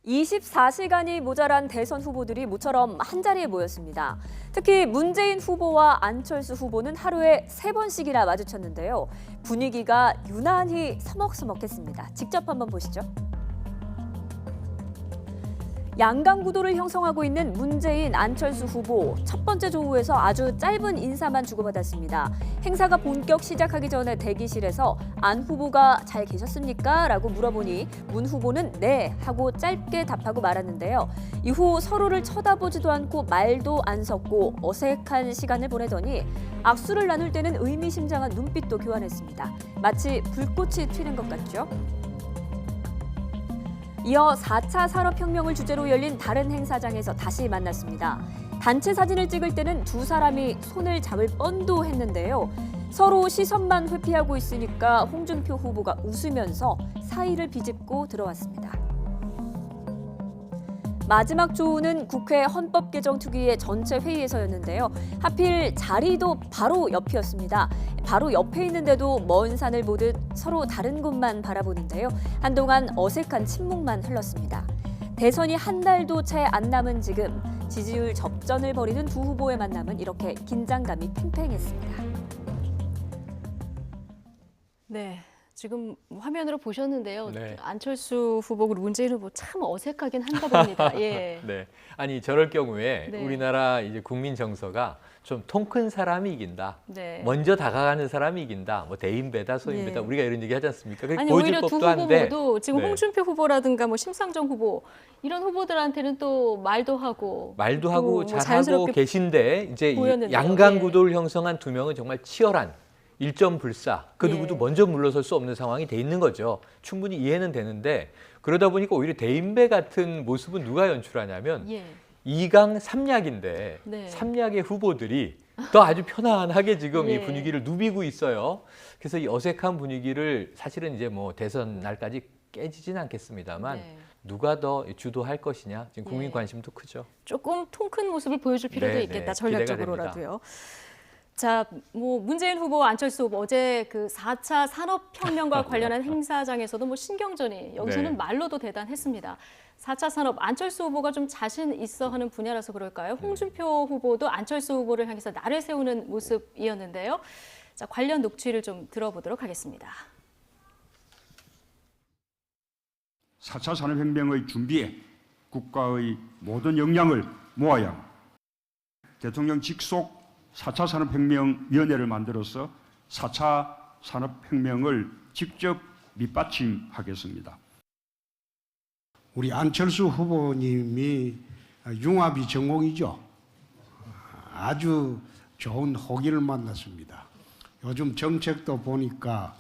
24시간이 모자란 대선 후보들이 모처럼 한자리에 모였습니다. 특히 문재인 후보와 안철수 후보는 하루에 3번씩이나 마주쳤는데요. 분위기가 유난히 서먹서먹했습니다. 직접 한번 보시죠. 양강 구도를 형성하고 있는 문재인, 안철수 후보. 첫 번째 조우에서 아주 짧은 인사만 주고받았습니다. 행사가 본격 시작하기 전에 대기실에서 안 후보가 잘 계셨습니까? 라고 물어보니 문 후보는 네 하고 짧게 답하고 말았는데요. 이후 서로를 쳐다보지도 않고 말도 안 섞고 어색한 시간을 보내더니 악수를 나눌 때는 의미심장한 눈빛도 교환했습니다. 마치 불꽃이 튀는 것 같죠? 이어 4차 산업혁명을 주제로 열린 다른 행사장에서 다시 만났습니다. 단체 사진을 찍을 때는 두 사람이 손을 잡을 뻔도 했는데요. 서로 시선만 회피하고 있으니까 홍준표 후보가 웃으면서 사이를 비집고 들어왔습니다. 마지막 조우는 국회 헌법개정특위의 전체 회의에서였는데요. 하필 자리도 바로 옆이었습니다. 바로 옆에 있는데도 먼 산을 보듯 서로 다른 곳만 바라보는데요. 한동안 어색한 침묵만 흘렀습니다. 대선이 한 달도 채 안 남은 지금 지지율 접전을 벌이는 두 후보의 만남은 이렇게 긴장감이 팽팽했습니다. 네. 지금 화면으로 보셨는데요. 네. 안철수 후보 그리고 문재인 후보 참 어색하긴 한가 봅니다. 예. 네. 아니 저럴 경우에 네. 우리나라 이제 국민 정서가 좀 통 큰 사람이 이긴다. 네. 먼저 다가가는 사람이 이긴다. 뭐 대인배다, 소인배다. 예. 우리가 이런 얘기 하지 않습니까? 그게 아니 보여줄 오히려 두 법도 한데. 후보도 지금 네. 홍준표 후보라든가 뭐 심상정 후보 이런 후보들한테는 또 말도 하고 말도 또 하고 뭐 잘하고 자연스럽게 계신데 이제 이 보였는데요. 양강 예. 구도를 형성한 두 명은 정말 치열한 일점불사. 그 예. 누구도 먼저 물러설 수 없는 상황이 돼 있는 거죠. 충분히 이해는 되는데 그러다 보니까 오히려 대인배 같은 모습은 누가 연출하냐면 예. 이강 삼약인데 네. 삼약의 후보들이 또 아주 편안하게 지금 예. 이 분위기를 누비고 있어요. 그래서 이 어색한 분위기를 사실은 이제 뭐 대선 날까지 깨지진 않겠습니다만 네. 누가 더 주도할 것이냐 지금 국민 예. 관심도 크죠. 조금 통 큰 모습을 보여줄 필요도 네, 있겠다. 네. 전략적으로라도요. 자, 뭐 문재인 후보, 안철수 후보 어제 그 4차 산업혁명과 관련한 행사장에서도 뭐 신경전이 여기서는 네. 말로도 대단했습니다. 4차 산업 안철수 후보가 좀 자신 있어 하는 분야라서 그럴까요? 홍준표 후보도 안철수 후보를 향해서 날을 세우는 모습이었는데요. 자, 관련 녹취를 좀 들어보도록 하겠습니다. 4차 산업혁명의 준비에 국가의 모든 역량을 모아야 합니다. 대통령 직속 4차 산업혁명위원회를 만들어서 4차 산업혁명을 직접 밑받침하겠습니다. 우리 안철수 후보님이 융합이 전공이죠. 아주 좋은 호기를 만났습니다. 요즘 정책도 보니까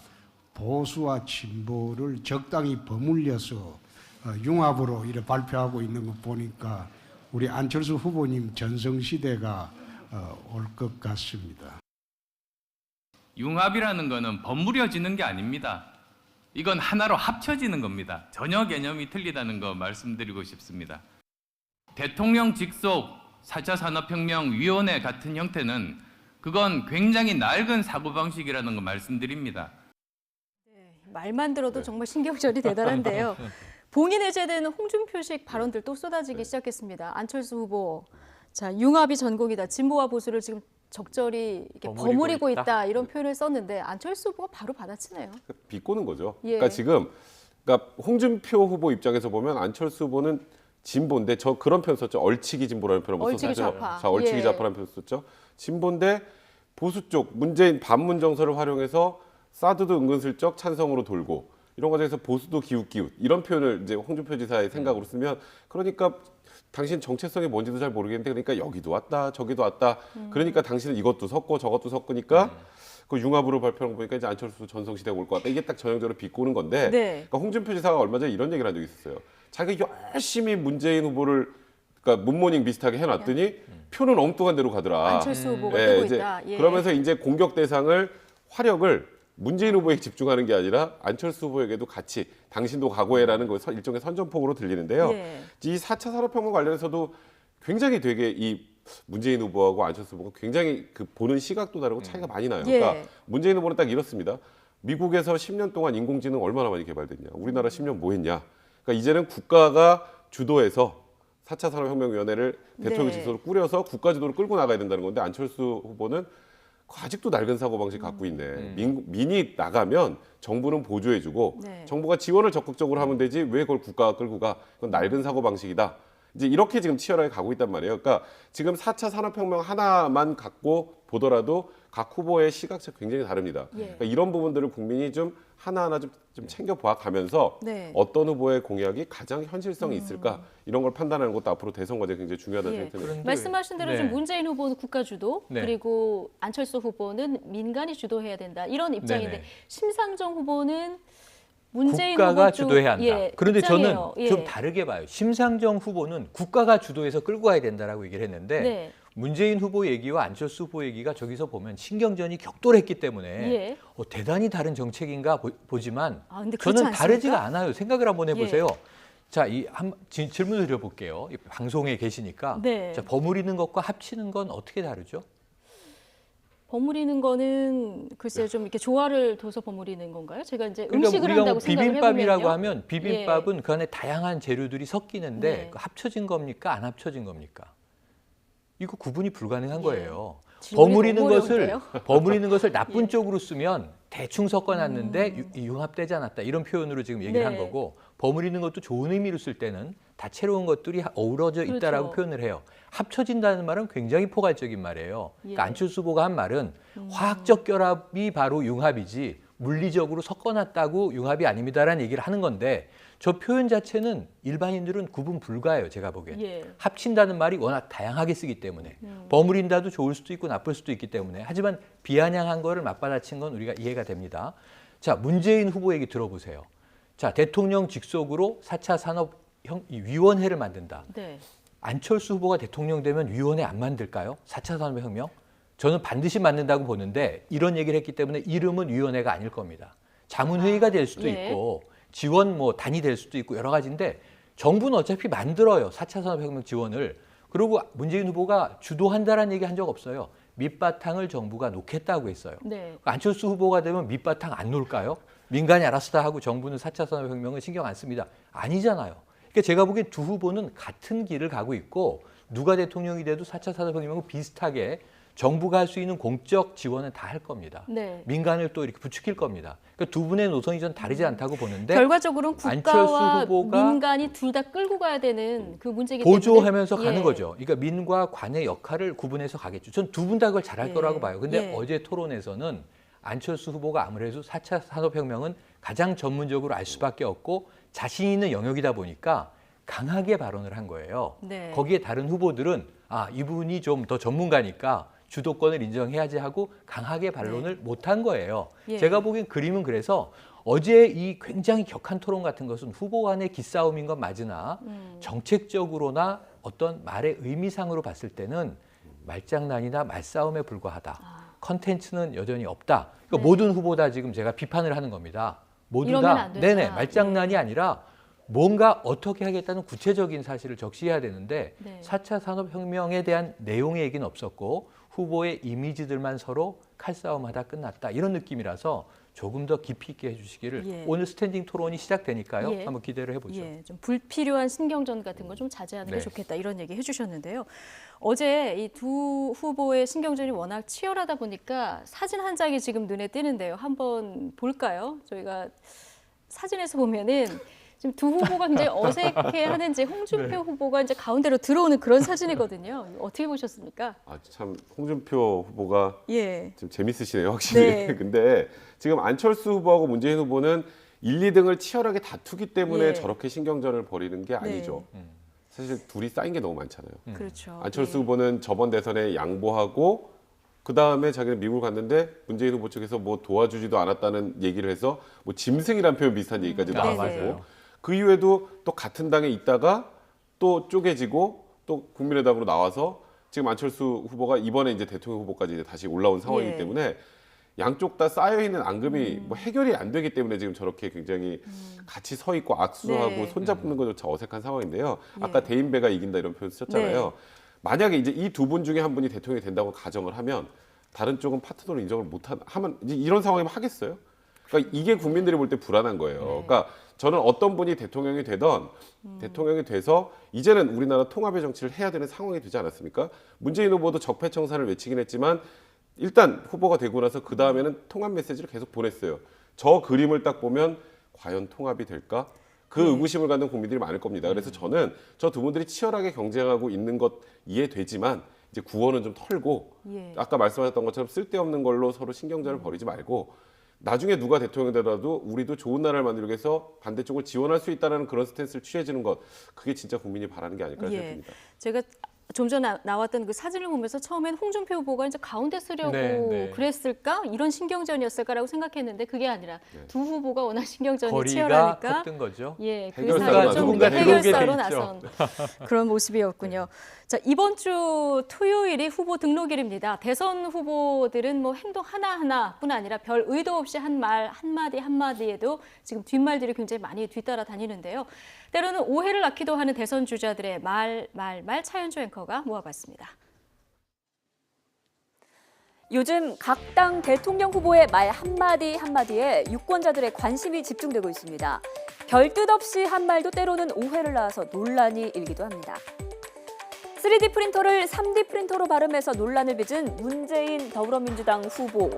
보수와 진보를 적당히 버물려서 융합으로 이렇게 발표하고 있는 거 보니까 우리 안철수 후보님 전성시대가 올 것 같습니다. 융합이라는 것은 버무려지는 게 아닙니다. 이건 하나로 합쳐지는 겁니다. 전혀 개념이 틀리다는 거 말씀드리고 싶습니다. 대통령 직속 4차 산업혁명위원회 같은 형태는 그건 굉장히 낡은 사고방식이라는 거 말씀드립니다. 말만 들어도 정말 신경전이 대단한데요. 봉인 해제된 홍준표식 발언들 또 쏟아지기 시작했습니다. 안철수 후보, 자 융합이 전공이다. 진보와 보수를 지금 적절히 이렇게 버무리고 있다 이런 표현을 썼는데 안철수 후보가 바로 받아치네요. 비꼬는 거죠. 예. 그러니까 지금 그러니까 홍준표 후보 입장에서 보면 안철수 후보는 진보인데 저 그런 표현 썼죠. 얼치기 진보라는 표현을 얼치기 썼죠. 좌파. 자, 얼치기 예. 좌파라는 표현 썼죠. 진보인데 보수 쪽 문재인 반문 정서를 활용해서 사드도 은근슬쩍 찬성으로 돌고 이런 과정에서 보수도 기웃기웃 이런 표현을 이제 홍준표 지사의 생각으로 쓰면 그러니까 당신 정체성이 뭔지도 잘 모르겠는데 그러니까 여기도 왔다 저기도 왔다 그러니까 당신은 이것도 섞고 저것도 섞으니까 그 융합으로 발표한 거 보니까 이제 안철수 전성시대가 올 것 같다. 이게 딱 전형적으로 비꼬는 건데 네. 그러니까 홍준표 지사가 얼마 전에 이런 얘기를 한 적이 있었어요. 자기가 열심히 문재인 후보를 그러니까 문모닝 비슷하게 해놨더니 표는 엉뚱한 데로 가더라. 안철수 후보가 예, 뜨고 이제 있다. 예. 그러면서 이제 공격 대상을 화력을 문재인 후보에게 집중하는 게 아니라 안철수 후보에게도 같이 당신도 각오해라는 거 일종의 선전포고로 들리는데요. 예. 이 4차 산업혁명 관련해서도 굉장히 되게 이 문재인 후보하고 안철수 후보가 굉장히 그 보는 시각도 다르고 차이가 많이 나요. 예. 그러니까 문재인 후보는 딱 이렇습니다. 미국에서 10년 동안 인공지능 얼마나 많이 개발됐냐. 우리나라 10년 뭐 했냐. 그러니까 이제는 국가가 주도해서 4차 산업혁명위원회를 대통령 네. 직속으로 꾸려서 국가 주도를 끌고 나가야 된다는 건데 안철수 후보는 아직도 낡은 사고방식 갖고 있네. 민이 나가면 정부는 보조해주고 네. 정부가 지원을 적극적으로 하면 되지 왜 그걸 국가가 끌고 가. 그건 낡은 사고방식이다. 이제 이렇게 지금 치열하게 가고 있단 말이에요. 그러니까 지금 4차 산업혁명 하나만 갖고 보더라도 각 후보의 시각차가 굉장히 다릅니다. 예. 그러니까 이런 부분들을 국민이 좀 하나하나 좀 챙겨봐 가면서 네. 어떤 후보의 공약이 가장 현실성이 있을까 이런 걸 판단하는 것도 앞으로 대선 과제에 굉장히 중요하다고 예. 생각합니다. 말씀하신 대로 좀 문재인 후보는 국가 주도 네. 그리고 안철수 후보는 민간이 주도해야 된다 이런 입장인데 네네. 심상정 후보는 문재인 국가가 후보 쪽, 주도해야 한다. 예, 그런데 입장이에요. 저는 좀 다르게 봐요. 심상정 후보는 국가가 주도해서 끌고 가야 된다라고 얘기를 했는데 네. 문재인 후보 얘기와 안철수 후보 얘기가 저기서 보면 신경전이 격돌했기 때문에 예. 대단히 다른 정책인가 보지만 아, 근데 그렇지 저는 않습니까? 다르지가 않아요. 생각을 한번 해보세요. 예. 자, 질문을 드려볼게요. 이 방송에 계시니까. 네. 자, 버무리는 것과 합치는 건 어떻게 다르죠? 버무리는 거는 글쎄 좀 이렇게 조화를 둬서 버무리는 건가요? 제가 이제 그러니까 음식을 우리가 한다고 생각을 비빔밥이라고 해보면요. 하면 비빔밥은 그 안에 다양한 재료들이 섞이는데 네. 그 합쳐진 겁니까? 안 합쳐진 겁니까? 이거 구분이 불가능한 거예요. 질문이 버무리는 너무 것을 어려운데요? 버무리는 것을 나쁜 예. 쪽으로 쓰면 대충 섞어놨는데 융합되지 않았다 이런 표현으로 지금 얘기를 한 네. 거고 버무리는 것도 좋은 의미로 쓸 때는 다채로운 것들이 어우러져 있다라고 그렇죠. 표현을 해요. 합쳐진다는 말은 굉장히 포괄적인 말이에요. 그러니까 예. 안철수 후보가 한 말은 화학적 결합이 바로 융합이지 물리적으로 섞어놨다고 융합이 아닙니다라는 얘기를 하는 건데 저 표현 자체는 일반인들은 구분 불가해요. 제가 보기엔. 예. 합친다는 말이 워낙 다양하게 쓰기 때문에 버무린다도 좋을 수도 있고 나쁠 수도 있기 때문에 하지만 비아냥한 거를 맞받아친 건 우리가 이해가 됩니다. 자, 문재인 후보 얘기 들어보세요. 자, 대통령 직속으로 4차 산업위원회를 만든다. 네. 안철수 후보가 대통령 되면 위원회 안 만들까요? 4차 산업혁명? 저는 반드시 만든다고 보는데 이런 얘기를 했기 때문에 이름은 위원회가 아닐 겁니다. 자문회의가 될 수도 예. 있고 지원 단이 될 수도 있고 여러 가지인데 정부는 어차피 만들어요. 4차 산업혁명 지원을. 그리고 문재인 후보가 주도한다라는 얘기 한 적 없어요. 밑바탕을 정부가 놓겠다고 했어요. 네. 안철수 후보가 되면 밑바탕 안 놓을까요? 민간이 알아서 다 하고 정부는 4차 산업혁명을 신경 안 씁니다. 아니잖아요. 그러니까 제가 보기엔 두 후보는 같은 길을 가고 있고 누가 대통령이 돼도 4차 산업혁명은 비슷하게 정부가 할 수 있는 공적 지원은 다 할 겁니다. 네. 민간을 또 이렇게 부추길 겁니다. 그러니까 두 분의 노선이 전 다르지 않다고 보는데 결과적으로는 국가와 안철수 후보가 민간이 둘 다 끌고 가야 되는 그 문제이기 때문에 보조하면서 가는 예. 거죠. 그러니까 민과 관의 역할을 구분해서 가겠죠. 전 두 분 다 그걸 잘할 예. 거라고 봐요. 근데 예. 어제 토론에서는 안철수 후보가 아무래도 4차 산업혁명은 가장 전문적으로 알 수밖에 없고 자신 있는 영역이다 보니까 강하게 발언을 한 거예요. 네. 거기에 다른 후보들은 이분이 좀 더 전문가니까 주도권을 인정해야지 하고 강하게 반론을 못한 거예요. 예. 제가 보기엔 그림은 그래서 어제 이 굉장히 격한 토론 같은 것은 후보 간의 기싸움인 건 맞으나 정책적으로나 어떤 말의 의미상으로 봤을 때는 말장난이나 말싸움에 불과하다. 컨텐츠는 여전히 없다. 그러니까 네. 모든 후보 다 지금 제가 비판을 하는 겁니다. 모두 이러면 다 안 된다. 네네 말장난이 아니라 뭔가 어떻게 하겠다는 구체적인 사실을 적시해야 되는데 네. 4차 산업혁명에 대한 내용의 얘기는 없었고 후보의 이미지들만 서로 칼싸움하다 끝났다. 이런 느낌이라서 조금 더 깊이 있게 해주시기를 예. 오늘 스탠딩 토론이 시작되니까요. 예. 한번 기대를 해보죠. 예, 좀 불필요한 신경전 같은 거 좀 자제하는 게 네. 좋겠다 이런 얘기 해주셨는데요. 어제 이 두 후보의 신경전이 워낙 치열하다 보니까 사진 한 장이 지금 눈에 띄는데요. 한번 볼까요? 저희가 사진에서 보면은 지금 두 후보가 굉장히 어색해하는지 홍준표 네. 후보가 이제 가운데로 들어오는 그런 사진이거든요. 어떻게 보셨습니까? 참 홍준표 후보가 예, 좀 재밌으시네요, 확실히. 네. 근데 지금 안철수 후보하고 문재인 후보는 1, 2등을 치열하게 다투기 때문에 예. 저렇게 신경전을 벌이는 게 아니죠. 사실 둘이 쌓인 게 너무 많잖아요. 그렇죠. 안철수 예. 후보는 저번 대선에 양보하고 그 다음에 자기는 미국을 갔는데 문재인 후보 측에서 뭐 도와주지도 않았다는 얘기를 해서 뭐 짐승이란 표현 비슷한 얘기까지 네네. 나왔고 그 이후에도 또 같은 당에 있다가 또 쪼개지고 또 국민의당으로 나와서 지금 안철수 후보가 이번에 이제 대통령 후보까지 이제 다시 올라온 상황이기 예. 때문에 양쪽 다 쌓여 있는 앙금이 뭐 해결이 안 되기 때문에 지금 저렇게 굉장히 같이 서 있고 악수하고 네. 손잡는 것조차 어색한 상황인데요. 예. 아까 대인배가 이긴다 이런 표현 쓰셨잖아요. 네. 만약에 이제 이 두 분 중에 한 분이 대통령이 된다고 가정을 하면 다른 쪽은 파트너를 인정을 하면 이제 이런 상황이면 하겠어요? 그러니까 이게 국민들이 볼 때 불안한 거예요. 그러니까 저는 어떤 분이 대통령이 되던 대통령이 돼서 이제는 우리나라 통합의 정치를 해야 되는 상황이 되지 않았습니까? 문재인 후보도 적폐청산을 외치긴 했지만 일단 후보가 되고 나서 그 다음에는 통합 메시지를 계속 보냈어요. 저 그림을 딱 보면 과연 통합이 될까? 그 의구심을 갖는 국민들이 많을 겁니다. 그래서 저는 저 두 분들이 치열하게 경쟁하고 있는 것 이해되지만 이제 구호는 좀 털고 예. 아까 말씀하셨던 것처럼 쓸데없는 걸로 서로 신경전을 벌이지 말고 나중에 누가 대통령이 되더라도 우리도 좋은 나라를 만들기 위해서 반대쪽을 지원할 수 있다는 그런 스탠스를 취해주는 것 그게 진짜 국민이 바라는 게 아닐까 생각합니다. 제가 좀 전에 나왔던 그 사진을 보면서 처음엔 홍준표 후보가 이제 가운데 쓰려고 네. 그랬을까? 이런 신경전이었을까라고 생각했는데 그게 아니라 두 후보가 워낙 신경전이 거리가 치열하니까 컸던 거죠. 예, 그 해결사로 사이에 나선 좀 누군가 해결사로 들어오게 돼 나선 그런 모습이었군요. 자, 이번 주 토요일이 후보 등록일입니다. 대선 후보들은 뭐 행동 하나하나뿐 아니라 별 의도 없이 한 말 한마디에도 지금 뒷말들이 굉장히 많이 뒤따라 다니는데요. 때로는 오해를 낳기도 하는 대선 주자들의 말 차현주 앵커가 모아봤습니다. 요즘 각 당 대통령 후보의 말 한마디 한마디에 유권자들의 관심이 집중되고 있습니다. 별 뜻 없이 한 말도 때로는 오해를 낳아서 논란이 일기도 합니다. 3D 프린터를 3D 프린터로 발음해서 논란을 빚은 문재인 더불어민주당 후보.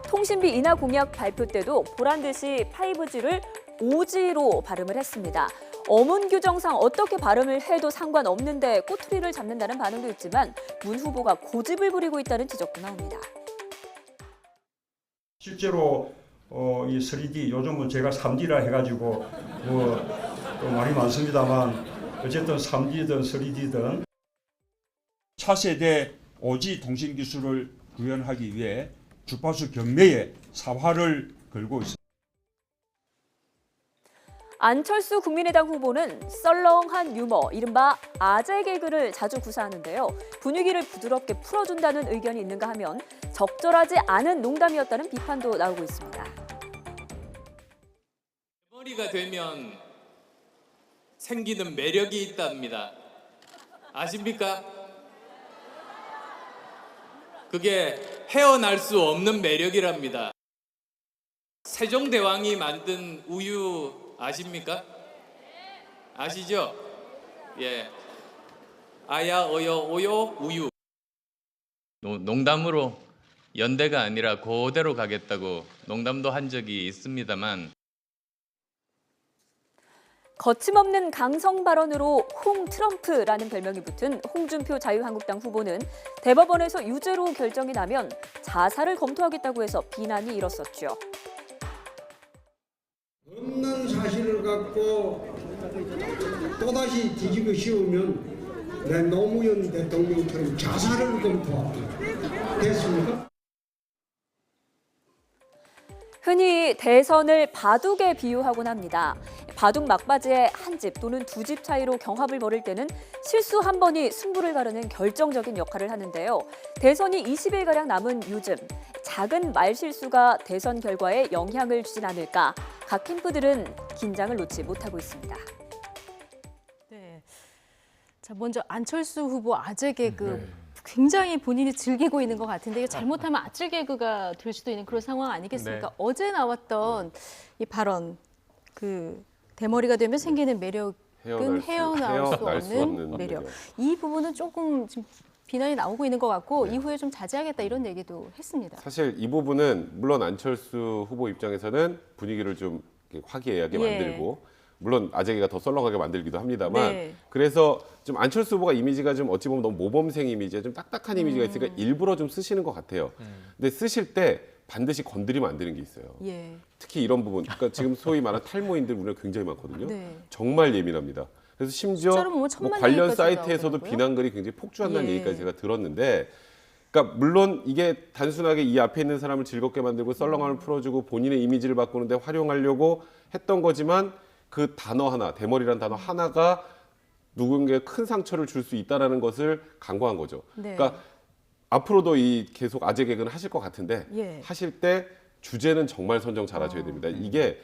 통신비 인하 공약 발표 때도 보란 듯이 5G를 5G로 발음을 했습니다. 어문 규정상 어떻게 발음을 해도 상관없는데 꼬투리를 잡는다는 반응도 있지만 문 후보가 고집을 부리고 있다는 지적도 나옵니다. 실제로 이 3D 요즘은 제가 3D라 해가지고 또 말이 많습니다만 어쨌든 3D든 3D든 차세대 5G 통신 기술을 구현하기 위해 주파수 경매에 사활을 걸고 있습니다. 안철수 국민의당 후보는 썰렁한 유머, 이른바 아재 개그를 자주 구사하는데요. 분위기를 부드럽게 풀어준다는 의견이 있는가 하면 적절하지 않은 농담이었다는 비판도 나오고 있습니다. 머리가 되면 생기는 매력이 있답니다. 아십니까? 그게 헤어날 수 없는 매력이랍니다. 세종대왕이 만든 우유 아십니까? 아시죠? 예. 아야 어여 오요 우유. 농담으로 연대가 아니라 그대로 가겠다고 농담도 한 적이 있습니다만 거침없는 강성 발언으로 홍 트럼프라는 별명이 붙은 홍준표 자유한국당 후보는 대법원에서 유죄로 결정이 나면 자살을 검토하겠다고 해서 비난이 일었었죠. 없는 사실을 갖고 또다시 뒤집어 씌우면 내 노무현 대통령처럼 자살을 검토하고 됐습니까? 흔히 대선을 바둑에 비유하곤 합니다. 바둑 막바지에 한 집 또는 두 집 차이로 경합을 벌일 때는 실수 한 번이 승부를 가르는 결정적인 역할을 하는데요. 대선이 20일가량 남은 요즘 작은 말실수가 대선 결과에 영향을 주진 않을까 각 캠프들은 긴장을 놓지 못하고 있습니다. 네. 자, 먼저 안철수 후보 아재 개그 굉장히 본인이 즐기고 있는 것 같은데 이게 잘못하면 아찔 개그가 될 수도 있는 그런 상황 아니겠습니까? 네. 어제 나왔던 이 발언, 그 대머리가 되면 생기는 매력은 헤어나올 수 없는 매력. 이 부분은 조금 지금 비난이 나오고 있는 것 같고 이후에 좀 자제하겠다 이런 얘기도 했습니다. 사실 이 부분은 물론 안철수 후보 입장에서는 분위기를 좀 이렇게 화기애애하게 만들고 물론 아재개가 더 썰렁하게 만들기도 합니다만 그래서 좀 안철수 후보가 이미지가 좀 어찌 보면 너무 모범생 이미지에 좀 딱딱한 이미지가 있으니까 일부러 좀 쓰시는 것 같아요. 근데 쓰실 때 반드시 건드리면 안 되는 게 있어요. 특히 이런 부분, 그러니까 지금 소위 말하는 탈모인들 우리가 굉장히 많거든요. 정말 예민합니다. 그래서 심지어 뭐 관련 사이트에서도 나오더라고요. 비난글이 굉장히 폭주한다는 얘기까지 제가 들었는데 그러니까 물론 이게 단순하게 이 앞에 있는 사람을 즐겁게 만들고 썰렁함을 풀어주고 본인의 이미지를 바꾸는데 활용하려고 했던 거지만 그 단어 하나, 대머리란 단어 하나가 누군가에 큰 상처를 줄 수 있다는 것을 간과한 거죠. 그러니까 앞으로도 이 계속 아재 개그는 하실 것 같은데 하실 때 주제는 정말 선정 잘하셔야 됩니다. 이게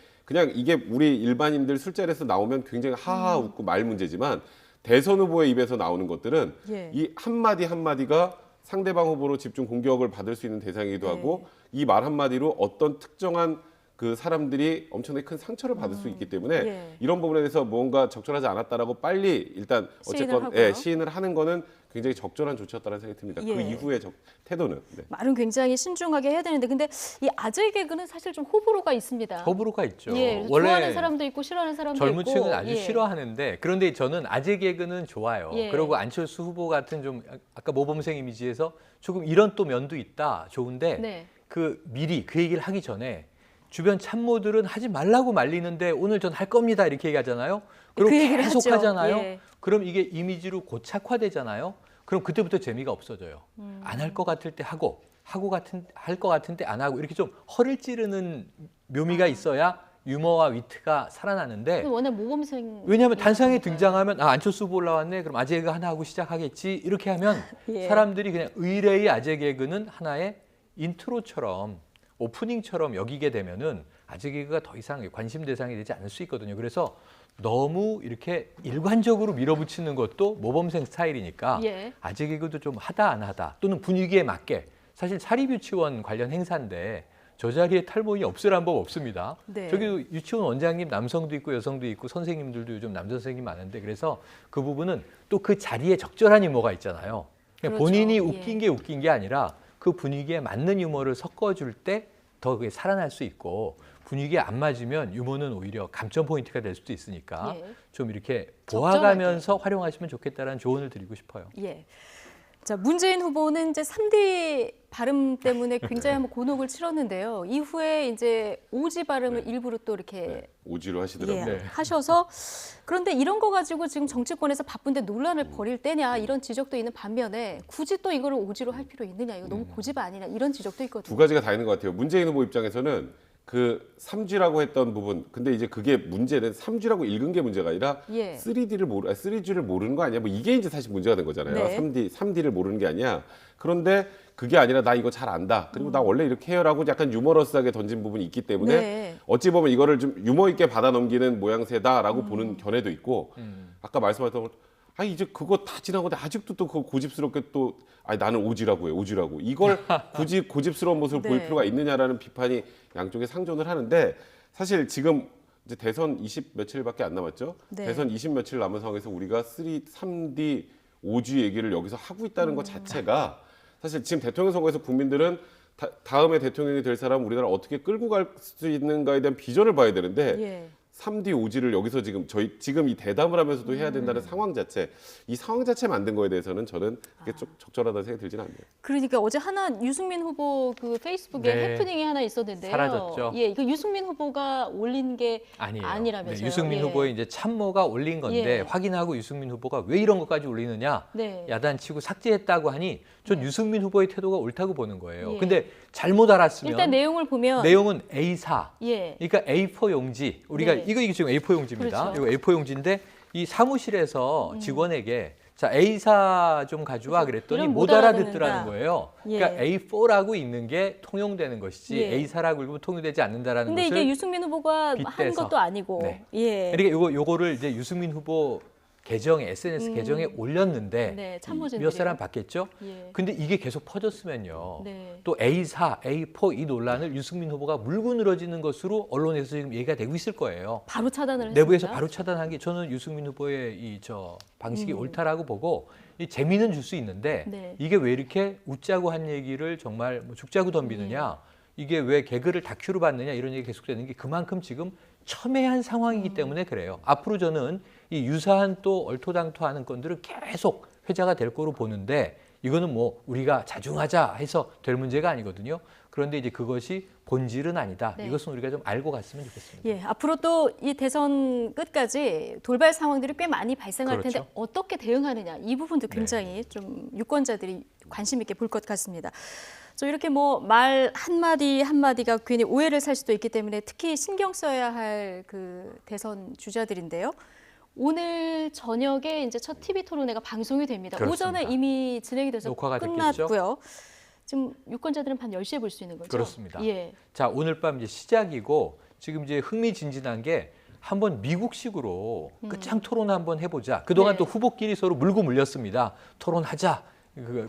우리 일반인들 술자리에서 나오면 굉장히 하하 웃고 말 문제지만 대선 후보의 입에서 나오는 것들은 이 한마디 한마디가 상대방 후보로 집중 공격을 받을 수 있는 대상이기도 하고 이 말 한마디로 어떤 특정한 그 사람들이 엄청나게 큰 상처를 받을 수 있기 때문에 예. 이런 부분에 대해서 뭔가 적절하지 않았다라고 빨리 일단 시인을 어쨌건 하고요. 시인을 하는 거는 굉장히 적절한 조치였다는 생각이 듭니다. 그 예. 이후의 태도는. 네. 말은 굉장히 신중하게 해야 되는데 근데 이 아재 개그는 사실 좀 호불호가 있습니다. 호불호가 있죠. 예, 좋아하는 사람도 있고 싫어하는 사람도 젊은 있고. 층은 아주 예. 싫어하는데 그런데 저는 아재 개그는 좋아요. 예. 그리고 안철수 후보 같은 좀 아까 모범생 이미지에서 조금 이런 또 면도 있다. 좋은데 네. 그 미리 그 얘기를 하기 전에 주변 참모들은 하지 말라고 말리는데 오늘 전 할 겁니다 이렇게 얘기하잖아요. 그리고 그 얘기를 계속 하죠. 하잖아요. 예. 그럼 이게 이미지로 고착화되잖아요. 그럼 그때부터 재미가 없어져요. 안 할 것 같을 때 하고 할 것 같은데 안 하고 이렇게 좀 허를 찌르는 묘미가 있어야 유머와 위트가 살아나는데 워낙 모범생. 왜냐하면 단상에 등장하면 안철수 후보 올라왔네 그럼 아재 개그 하나 하고 시작하겠지 이렇게 하면 예. 사람들이 그냥 의뢰의 아재 개그는 하나의 인트로처럼 오프닝처럼 여기게 되면은 아재 개그가 더 이상 관심 대상이 되지 않을 수 있거든요. 그래서 너무 이렇게 일관적으로 밀어붙이는 것도 모범생 스타일이니까 예. 아재 개그도 좀 하다 안 하다 또는 분위기에 맞게 사실 사립유치원 관련 행사인데 저 자리에 탈모인이 없으란 법 없습니다. 네. 저기 유치원 원장님 남성도 있고 여성도 있고 선생님들도 요즘 남자 선생님 많은데 그래서 그 부분은 또 그 자리에 적절한 유머가 있잖아요. 그냥 그렇죠. 본인이 예. 웃긴 게 아니라 그 분위기에 맞는 유머를 섞어줄 때 더 그게 살아날 수 있고 분위기에 안 맞으면 유머는 오히려 감점 포인트가 될 수도 있으니까 예. 좀 이렇게 적절하게. 보아가면서 활용하시면 좋겠다라는 조언을 드리고 싶어요. 예. 자, 문재인 후보는 이제 3D 발음 때문에 굉장히 한번 곤혹을 치렀는데요. 이후에 이제 오지 발음을 일부러 또 이렇게 오지로 하시더라고요. 예, 하셔서 그런데 이런 거 가지고 지금 정치권에서 바쁜데 논란을 벌일 때냐 이런 지적도 있는 반면에 굳이 또 이거를 오지로 할 필요 있느냐 이거 너무 고집 아니냐 이런 지적도 있거든요. 두 가지가 다 있는 것 같아요. 문재인 후보 입장에서는 그 3G라고 했던 부분, 근데 이제 그게 문제는 3G라고 읽은 게 문제가 아니라 예. 3G를 모르는 거 아니야? 뭐 이게 이제 사실 문제가 된 거잖아요. 네. 3D를 모르는 게 아니야. 그런데 그게 아니라 나 이거 잘 안다. 그리고 나 원래 이렇게 해요라고 약간 유머러스하게 던진 부분이 있기 때문에 네. 어찌 보면 이거를 좀 유머 있게 받아 넘기는 모양새다라고 보는 견해도 있고 아까 말씀하셨던 이제 그거 다 지나고 아직도 또 그거 고집스럽게 또 나는 오지라고 해 오지라고 이걸 굳이 고집스러운 모습을 네. 보일 필요가 있느냐라는 비판이 양쪽에 상존을 하는데 사실 지금 이제 대선 20 며칠밖에 안 남았죠. 네. 대선 20 며칠 남은 상황에서 우리가 3D 5G 얘기를 여기서 하고 있다는 것 자체가 사실 지금 대통령 선거에서 국민들은 다음에 대통령이 될 사람 우리나라 어떻게 끌고 갈 수 있는가에 대한 비전을 봐야 되는데 예. 3D 5G를 여기서 지금 이 대담을 하면서도 해야 된다는 상황 자체, 이 상황 자체 만든 거에 대해서는 저는 그게 좀 적절하다는 생각이 들지는 않네요. 그러니까 어제 하나 유승민 후보 그 페이스북에 네. 해프닝이 하나 있었는데요. 사라졌죠. 예, 이거 유승민 후보가 올린 게 아니에요. 아니라면서요. 유승민 예. 후보의 이제 참모가 올린 건데 예. 확인하고 유승민 후보가 왜 이런 것까지 올리느냐 네. 야단치고 삭제했다고 하니 전 유승민 후보의 태도가 옳다고 보는 거예요. 예. 근데 잘못 알았으면 일단 내용을 보면 내용은 A4 예. 그러니까 A4 용지 우리가 네. 이거 지금 A4 용지입니다. 그렇죠. 이거 A4 용지인데 이 사무실에서 직원에게 자 A4 좀 가져와 그랬더니 이런 못 못 알아듣더라는 알아듣는다. 거예요. 예. 그러니까 A4라고 있는 게 통용되는 것이지 예. A4라고 읽으면 통용되지 않는다라는 근데 것을 이게 유승민 후보가 한 빗대서. 것도 아니고 네. 예. 그러니까 요거를 이제 유승민 후보 계정에 SNS 계정에 올렸는데 네, 참모진들이요. 몇 사람 봤겠죠? 예. 근데 이게 계속 퍼졌으면요. 네. 또 A4, A4 이 논란을 유승민 후보가 물고 늘어지는 것으로 언론에서 지금 얘기가 되고 있을 거예요. 바로 차단을 내부에서 했습니다. 바로 차단한 게 저는 유승민 후보의 방식이 옳다라고 보고 이 재미는 줄 수 있는데 네. 이게 왜 이렇게 웃자고 한 얘기를 정말 뭐 죽자고 덤비느냐 이게 왜 개그를 다큐로 받느냐 이런 얘기 계속되는 게 그만큼 지금 첨예한 상황이기 때문에 그래요. 앞으로 저는 이 유사한 또 얼토당토하는 건들은 계속 회자가 될 거로 보는데 이거는 뭐 우리가 자중하자 해서 될 문제가 아니거든요. 그런데 이제 그것이 본질은 아니다. 네. 이것은 우리가 좀 알고 갔으면 좋겠습니다. 예, 앞으로 또 이 대선 끝까지 돌발 상황들이 꽤 많이 발생할 그렇죠. 텐데 어떻게 대응하느냐 이 부분도 굉장히 좀 유권자들이 관심 있게 볼 것 같습니다. 이렇게 뭐 말 한마디 한마디가 괜히 오해를 살 수도 있기 때문에 특히 신경 써야 할 그 대선 주자들인데요. 오늘 저녁에 이제 첫 TV 토론회가 방송이 됩니다. 그렇습니다. 오전에 이미 진행이 돼서 녹화가 됐겠죠? 끝났고요. 지금 유권자들은 밤 10시에 볼 수 있는 거죠? 그렇습니다. 예. 자, 오늘 밤 이제 시작이고 지금 이제 흥미진진한 게 한번 미국식으로 끝장 토론 한번 해보자. 그동안 네. 또 후보끼리 서로 물고 물렸습니다. 토론하자.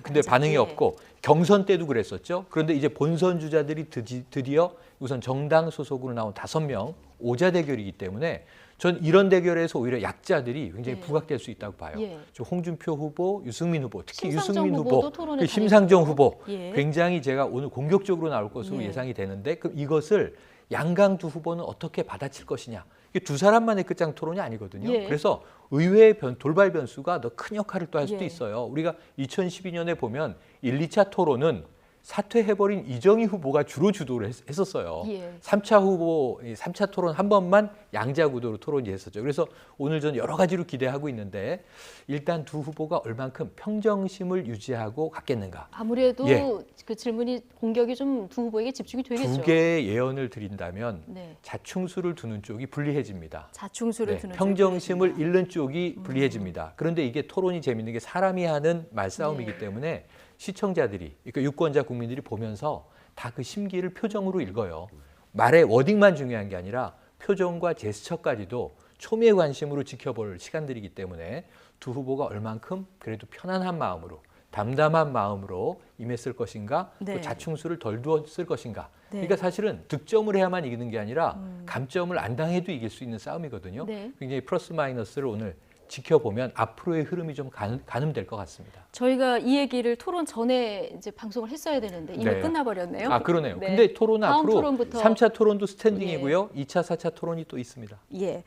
근데 반응이 예. 없고 경선 때도 그랬었죠. 그런데 이제 본선 주자들이 드디어 우선 정당 소속으로 나온 5명 오자 대결이기 때문에 전 이런 대결에서 오히려 약자들이 굉장히 예. 부각될 수 있다고 봐요. 예. 저 홍준표 후보, 유승민 후보, 특히 심상정 유승민 후보도 후보, 토론에 심상정 다니고요. 후보 예. 굉장히 제가 오늘 공격적으로 나올 것으로 예. 예상이 되는데 그럼 이것을 양강 두 후보는 어떻게 받아칠 것이냐. 이게 두 사람만의 끝장 토론이 아니거든요. 예. 그래서 의외의 돌발 변수가 더 큰 역할을 또 할 수도 예. 있어요. 우리가 2012년에 보면 1, 2차 토론은 사퇴해버린 이정희 후보가 주로 주도를 했었어요. 예. 3차 후보, 3차 토론 한 번만 양자 구도로 토론이 했었죠. 그래서 오늘 전 여러 가지로 기대하고 있는데 일단 두 후보가 얼만큼 평정심을 유지하고 갔겠는가. 아무래도 예. 그 질문이 공격이 좀 두 후보에게 집중이 되겠죠. 두 개의 예언을 드린다면 네. 자충수를 두는 쪽이 불리해집니다. 자충수를 네, 두는 평정심을 쪽이 잃는 쪽이 불리해집니다. 그런데 이게 토론이 재밌는 게 사람이 하는 말싸움이기 네. 때문에 시청자들이, 그러니까 유권자 국민들이 보면서 다 그 심기를 표정으로 읽어요. 말의 워딩만 중요한 게 아니라 표정과 제스처까지도 초미의 관심으로 지켜볼 시간들이기 때문에 두 후보가 얼만큼 그래도 편안한 마음으로 담담한 마음으로 임했을 것인가, 네. 또 자충수를 덜 두었을 것인가. 네. 그러니까 사실은 득점을 해야만 이기는 게 아니라 감점을 안 당해도 이길 수 있는 싸움이거든요. 네. 굉장히 플러스 마이너스를 오늘 지켜보면 앞으로의 흐름이 좀 가늠될 것 같습니다. 저희가 이 얘기를 토론 전에 이제 방송을 했어야 되는데 이미 네. 끝나버렸네요. 아, 그러네요. 네. 근데 토론은 다음 앞으로 토론부터. 3차 토론도 스탠딩이고요. 2차, 4차 토론이 또 있습니다. 예.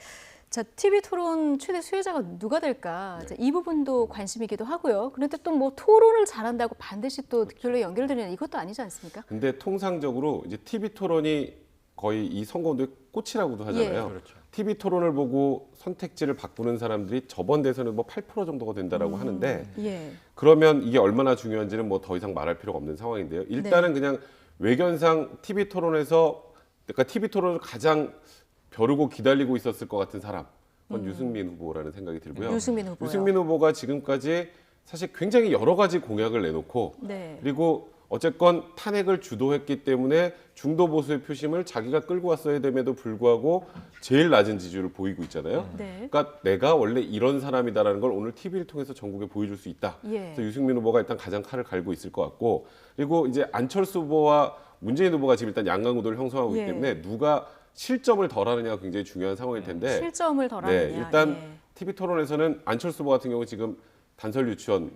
자, TV 토론 최대 수혜자가 누가 될까? 자, 이 부분도 관심이기도 하고요. 그런데 또 뭐 토론을 잘한다고 반드시 또 득표로 연결되는 이것도 아니지 않습니까? 근데 통상적으로 이제 TV 토론이 거의 이 선거운동의 꽃이라고도 하잖아요. 예. 그렇죠. TV 토론을 보고 선택지를 바꾸는 사람들이 저번 대선은 뭐 8% 정도가 된다라고 하는데 예. 그러면 이게 얼마나 중요한지는 뭐 더 이상 말할 필요가 없는 상황인데요. 일단은 그냥 외견상 TV 토론에서 그러니까 TV 토론을 가장 벼르고 기다리고 있었을 것 같은 사람, 그건 유승민 후보라는 생각이 들고요. 유승민 후보요. 유승민 후보가 지금까지 사실 굉장히 여러 가지 공약을 내놓고 네. 그리고 어쨌건 탄핵을 주도했기 때문에 중도 보수의 표심을 자기가 끌고 왔어야 됨에도 불구하고 제일 낮은 지지율을 보이고 있잖아요. 네. 그러니까 내가 원래 이런 사람이다라는 걸 오늘 TV를 통해서 전국에 보여줄 수 있다. 예. 그래서 유승민 후보가 일단 가장 칼을 갈고 있을 것 같고 그리고 이제 안철수 후보와 문재인 후보가 지금 일단 양강 구도를 형성하고 예. 있기 때문에 누가 실점을 덜하느냐가 굉장히 중요한 상황일 텐데 실점을 덜하느냐. 네, 일단 예. TV 토론에서는 안철수 후보 같은 경우 지금 단설 유치원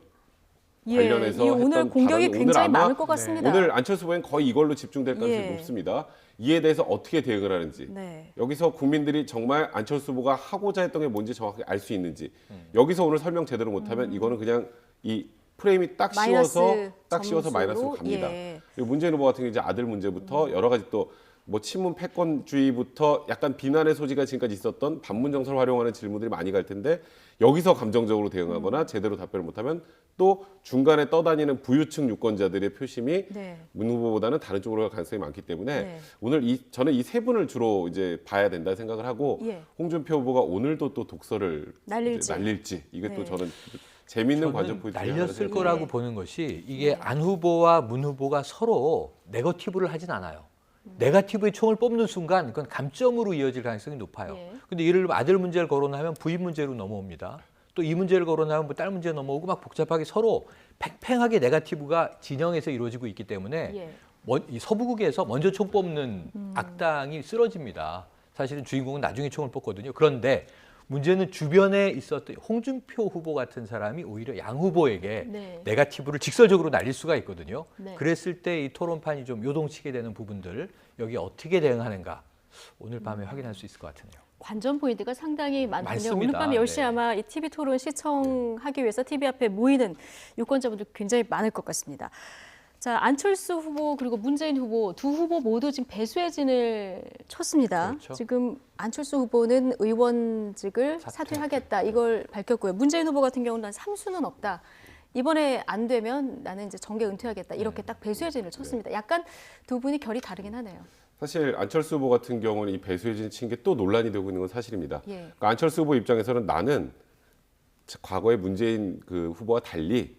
예, 관련해서 이 오늘 했던 공격이 발언이 굉장히 오늘 아마 많을 것 같습니다. 오늘 안철수 후보는 거의 이걸로 집중될 가능성이 예. 높습니다. 이에 대해서 어떻게 대응을 하는지 네. 여기서 국민들이 정말 안철수 후보가 하고자 했던 게 뭔지 정확하게 알 수 있는지 여기서 오늘 설명 제대로 못하면 이거는 그냥 이 프레임이 딱 씌워서 점수로? 마이너스로 갑니다. 예. 그리고 문재인 후보 같은 경우 이제 아들 문제부터 여러 가지 또 뭐 친문 패권주의부터 약간 비난의 소지가 지금까지 있었던 반문 정서를 활용하는 질문들이 많이 갈 텐데 여기서 감정적으로 대응하거나 제대로 답변을 못하면 또 중간에 떠다니는 부유층 유권자들의 표심이 네. 문 후보보다는 다른 쪽으로 갈 가능성이 많기 때문에 네. 오늘 저는 이 세 분을 주로 이제 봐야 된다 생각을 하고 예. 홍준표 후보가 오늘도 또 독서를 날릴지. 이제 날릴지 이게 또 네. 저는 재밌는 관전 저는 포인트 중에 하나가 날렸을 될 거라고 예. 보는 것이 이게 안 후보와 문 후보가 서로 네거티브를 하진 않아요. 네거티브의 총을 뽑는 순간 그건 감점으로 이어질 가능성이 높아요. 예. 근데 예를 들어 아들 문제를 거론하면 부인 문제로 넘어옵니다. 또 이 문제를 거론하면 뭐 딸 문제 넘어오고 막 복잡하게 서로 팽팽하게 네거티브가 진영에서 이루어지고 있기 때문에 예. 이 서부국에서 먼저 총 뽑는 악당이 쓰러집니다. 사실은 주인공은 나중에 총을 뽑거든요. 그런데 문제는 주변에 있었던 홍준표 후보 같은 사람이 오히려 양 후보에게 네. 네거티브를 직설적으로 날릴 수가 있거든요. 네. 그랬을 때 이 토론판이 좀 요동치게 되는 부분들 여기 어떻게 대응하는가 오늘 밤에 확인할 수 있을 것 같으네요. 관전 포인트가 상당히 많군요. 많습니다. 오늘 밤 10시 네. 아마 이 TV 토론 시청하기 위해서 TV 앞에 모이는 유권자분들 굉장히 많을 것 같습니다. 자, 안철수 후보 그리고 문재인 후보 두 후보 모두 지금 배수의 진을 쳤습니다. 그렇죠. 지금 안철수 후보는 의원직을 사퇴하겠다 이걸 밝혔고요. 문재인 후보 같은 경우는 난 3수는 없다. 이번에 안 되면 나는 이제 정계 은퇴하겠다. 이렇게 딱 배수의 진을 쳤습니다. 약간 두 분이 결이 다르긴 하네요. 사실 안철수 후보 같은 경우는 이 배수의 진 친 게 또 논란이 되고 있는 건 사실입니다. 예. 그러니까 안철수 후보 입장에서는 나는 과거에 문재인 그 후보와 달리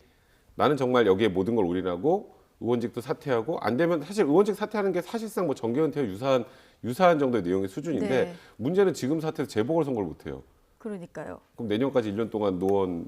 나는 정말 여기에 모든 걸 올인하고 의원직도 사퇴하고 안 되면 사실 의원직 사퇴하는 게 사실상 뭐 정계 은퇴와 유사한 정도의 내용의 수준인데 네. 문제는 지금 사태에서 재보궐선거를 못 해요. 그러니까요. 그럼 내년까지 1년 동안 노원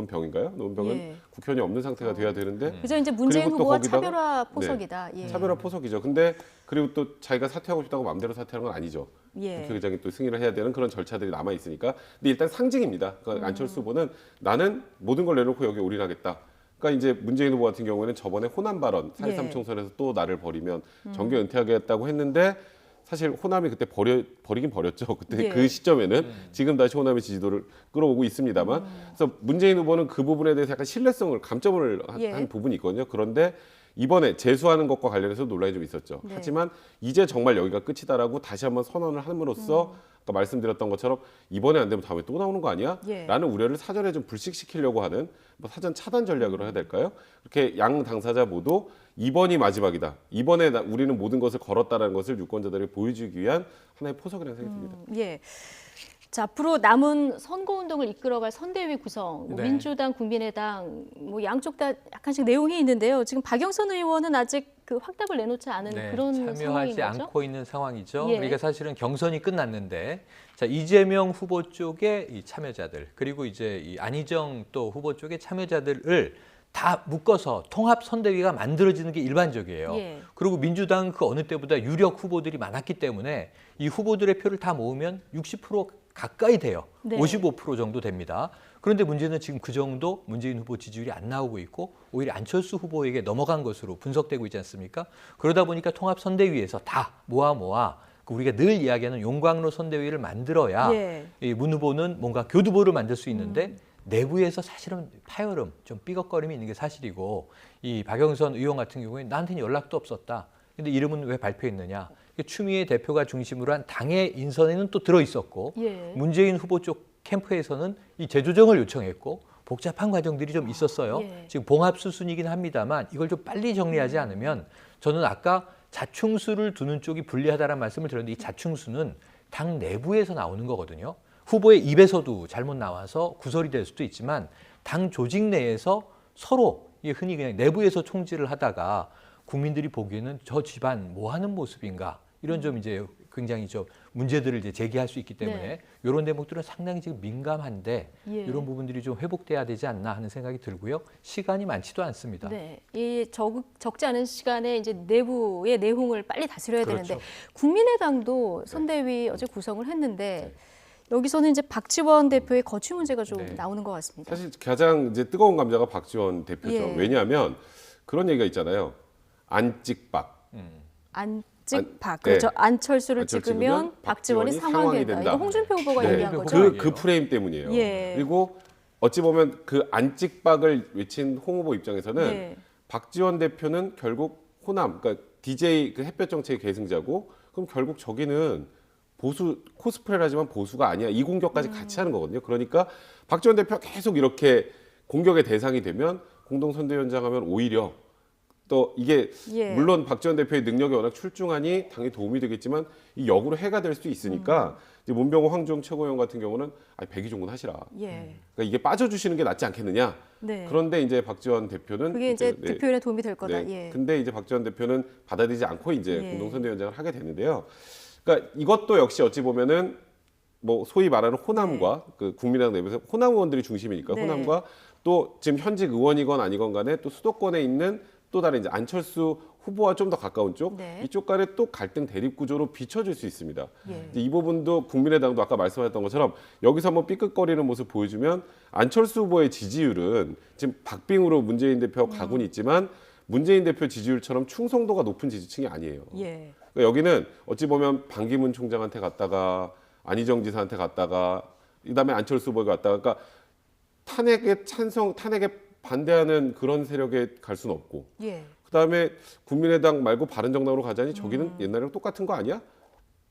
병인가요? 노원 병은 예. 국회의원이 없는 상태가 돼야 되는데 그죠? 이제 문재인 그리고 또 후보가 거기다가- 차별화 포석이다. 예. 차별화 포석이죠. 근데 그리고 또 자기가 사퇴하고 싶다고 마음대로 사퇴하는 건 아니죠. 예. 국회의장이 또 승인을 해야 되는 그런 절차들이 남아 있으니까. 근데 일단 상징입니다. 그러니까 안철수 후보는 나는 모든 걸 내놓고 여기 올인하겠다. 그러니까 이제 문재인 후보 같은 경우에는 저번에 호남 발언 4.13 예. 총선에서 또 나를 버리면 정계 은퇴하겠다고 했는데 사실 호남이 그때 버리긴 버렸죠. 그때 예. 그 시점에는 지금 다시 호남의 지지도를 끌어오고 있습니다만, 그래서 문재인 후보는 그 부분에 대해서 약간 신뢰성을 감점을 예. 한 부분이 있거든요. 그런데 이번에 재수하는 것과 관련해서 논란이 좀 있었죠. 네. 하지만 이제 정말 여기가 끝이다라고 다시 한번 선언을 함으로써 아까 말씀드렸던 것처럼 이번에 안 되면 다음에 또 나오는 거 아니야? 예. 라는 우려를 사전에 좀 불식시키려고 하는 뭐 사전 차단 전략으로 해야 될까요? 이렇게 양 당사자 모두 이번이 마지막이다. 이번에 우리는 모든 것을 걸었다라는 것을 유권자들에게 보여주기 위한 하나의 포석이라는 생각이 듭니다. 예. 자, 앞으로 남은 선거운동을 이끌어갈 선대위 구성, 뭐 네. 민주당, 국민의당, 뭐 양쪽 다 약간씩 내용이 있는데요. 지금 박영선 의원은 아직 그 확답을 내놓지 않은 그런 상황인 참여하지 거죠? 않고 있는 상황이죠. 예. 그러니까 사실은 경선이 끝났는데 자, 이재명 후보 쪽의 이 참여자들 그리고 이제 이 안희정 또 후보 쪽의 참여자들을 다 묶어서 통합 선대위가 만들어지는 게 일반적이에요. 예. 그리고 민주당 그 어느 때보다 유력 후보들이 많았기 때문에 이 후보들의 표를 다 모으면 60% 가까이 돼요. 네. 55% 정도 됩니다. 그런데 문제는 지금 그 정도 문재인 후보 지지율이 안 나오고 있고 오히려 안철수 후보에게 넘어간 것으로 분석되고 있지 않습니까? 그러다 보니까 통합 선대위에서 다 모아 우리가 늘 이야기하는 용광로 선대위를 만들어야 예. 이 문 후보는 뭔가 교두보를 만들 수 있는데 내부에서 사실은 파열음, 좀 삐걱거림이 있는 게 사실이고 이 박영선 의원 같은 경우에 나한테는 연락도 없었다. 근데 이름은 왜 발표했느냐? 추미애 대표가 중심으로 한 당의 인선에는 또 들어있었고 예. 문재인 후보 쪽 캠프에서는 이 재조정을 요청했고 복잡한 과정들이 좀 있었어요. 예. 지금 봉합 수순이긴 합니다만 이걸 좀 빨리 정리하지 않으면 저는 아까 자충수를 두는 쪽이 불리하다는 말씀을 드렸는데 이 자충수는 당 내부에서 나오는 거거든요. 후보의 입에서도 잘못 나와서 구설이 될 수도 있지만 당 조직 내에서 서로 흔히 그냥 내부에서 총질을 하다가 국민들이 보기에는 저 집안 뭐 하는 모습인가 이런 좀 이제 굉장히 좀 문제들을 이제 제기할 수 있기 때문에 네. 이런 대목들은 상당히 지금 민감한데 예. 이런 부분들이 좀 회복돼야 되지 않나 하는 생각이 들고요. 시간이 많지도 않습니다. 네, 이 적지 않은 시간에 이제 내부의 내홍을 빨리 다스려야 그렇죠. 되는데 국민의당도 선대위 어제 구성을 했는데 여기서는 이제 박지원 대표의 거취 문제가 좀 네. 나오는 것 같습니다. 사실 가장 이제 뜨거운 감자가 박지원 대표죠. 예. 왜냐하면 그런 얘기가 있잖아요. 안찍박. 안찍박. 그렇죠. 네. 안철수를 안철수 찍으면 박지원이 상황이 된다. 이거 홍준표 후보가 네. 얘기한 거죠. 그 프레임 때문이에요. 예. 그리고 어찌 보면 그 안찍박을 외친 홍 후보 입장에서는 네. 박지원 대표는 결국 호남, 그러니까 DJ 그 햇볕 정책의 계승자고 그럼 결국 저기는 보수 코스프레를 하지만 보수가 아니야. 이 공격까지 같이 하는 거거든요. 그러니까 박지원 대표 계속 이렇게 공격의 대상이 되면 공동선대위원장 하면 오히려 또 이게 예. 물론 박지원 대표의 능력이 워낙 출중하니 당연히 도움이 되겠지만 이 역으로 해가 될 수 있으니까 이제 문병호 황종 최고위원 같은 경우는 백의종군 하시라. 예. 그러니까 이게 빠져주시는 게 낫지 않겠느냐. 네. 그런데 이제 박지원 대표는 그게 이제 네. 득표율에 도움이 될 거다. 네. 예. 근데 이제 박지원 대표는 받아들이지 않고 이제 예. 공동선대위원장을 하게 됐는데요. 그러니까 이것도 역시 어찌 보면은 뭐 소위 말하는 호남과 그 국민의당 내부에서 호남 의원들이 중심이니까 네. 호남과 또 지금 현직 의원이건 아니건 간에 또 수도권에 있는 또 다른 이제 안철수 후보와 좀 더 가까운 쪽 네. 이쪽 간에 또 갈등 대립 구조로 비춰질 수 있습니다. 예. 이제 이 부분도 국민의당도 아까 말씀하셨던 것처럼 여기서 한번 삐끗거리는 모습 보여주면 안철수 후보의 지지율은 지금 박빙으로 문재인 대표가 가고는 있지만 문재인 대표 지지율처럼 충성도가 높은 지지층이 아니에요. 예. 그러니까 여기는 어찌 보면 반기문 총장한테 갔다가 안희정 지사한테 갔다가 그다음에 안철수 후보가 갔다가 그러니까 탄핵에 반대하는 그런 세력에 갈 수는 없고 예. 그다음에 국민의당 말고 바른정당으로 가자니 저기는 옛날이랑 똑같은 거 아니야?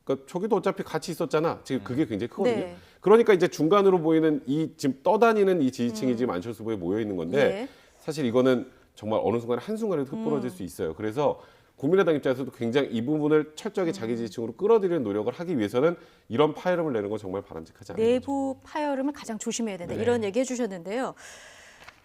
그러니까 저기도 어차피 같이 있었잖아. 지금 그게 굉장히 크거든요. 네. 그러니까 이제 중간으로 보이는 이 지금 떠다니는 이 지지층이 지금 안철수 후보에 모여 있는 건데 예. 사실 이거는 정말 어느 순간에 한순간에 흩뿌러질 수 있어요. 그래서 국민의당 입장에서도 굉장히 이 부분을 철저하게 자기 지지층으로 끌어들이는 노력을 하기 위해서는 이런 파열음을 내는 건 정말 바람직하지 않은 거죠. 내부 파열음을 가장 조심해야 된다. 네. 이런 얘기 해주셨는데요.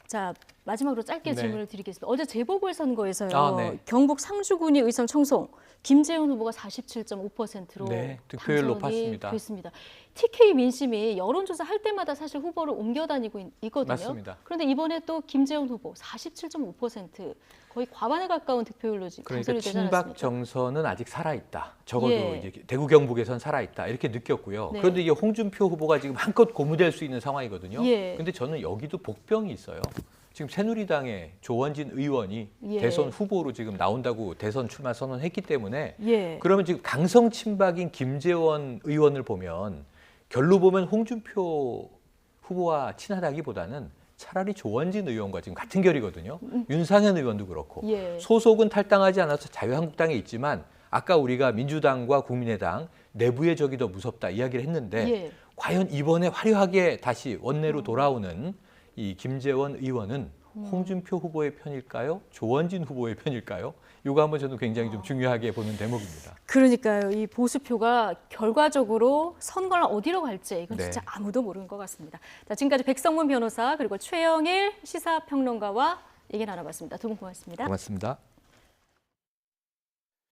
자, 마지막으로 짧게 네. 질문을 드리겠습니다. 어제 재보궐선거에서요. 아, 네. 경북 상주군의 의성 청송 김재원 후보가 47.5%로 네, 득표율 당선이 높았습니다. 됐습니다. TK 민심이 여론조사 할 때마다 사실 후보를 옮겨다니고 있거든요. 맞습니다. 그런데 이번에 또 김재원 후보 47.5% 거의 과반에 가까운 득표율로 지금 그러니까 당선이 되지 친박 않았습니까? 정서는 아직 살아있다. 적어도 예. 이제 대구 경북에선 살아있다. 이렇게 느꼈고요. 네. 그런데 이게 홍준표 후보가 지금 한껏 고무될 수 있는 상황이거든요. 예. 근데 저는 여기도 복병이 있어요. 지금 새누리당의 조원진 의원이 예. 대선 후보로 지금 나온다고 대선 출마 선언했기 때문에 예. 그러면 지금 강성 친박인 김재원 의원을 보면 결로 보면 홍준표 후보와 친하다기보다는 차라리 조원진 의원과 지금 같은 결이거든요. 윤상현 의원도 그렇고 예. 소속은 탈당하지 않아서 자유한국당에 있지만 아까 우리가 민주당과 국민의당 내부의 적이 더 무섭다 이야기를 했는데 예. 과연 이번에 화려하게 다시 원내로 돌아오는 이 김재원 의원은 홍준표 후보의 편일까요? 조원진 후보의 편일까요? 이거 한번 저는 굉장히 좀 중요하게 보는 대목입니다. 그러니까요. 이 보수표가 결과적으로 선거를 어디로 갈지 이건 네. 진짜 아무도 모르는 것 같습니다. 자, 지금까지 백성문 변호사 그리고 최영일 시사평론가와 얘기 나눠봤습니다. 두 분 고맙습니다. 고맙습니다.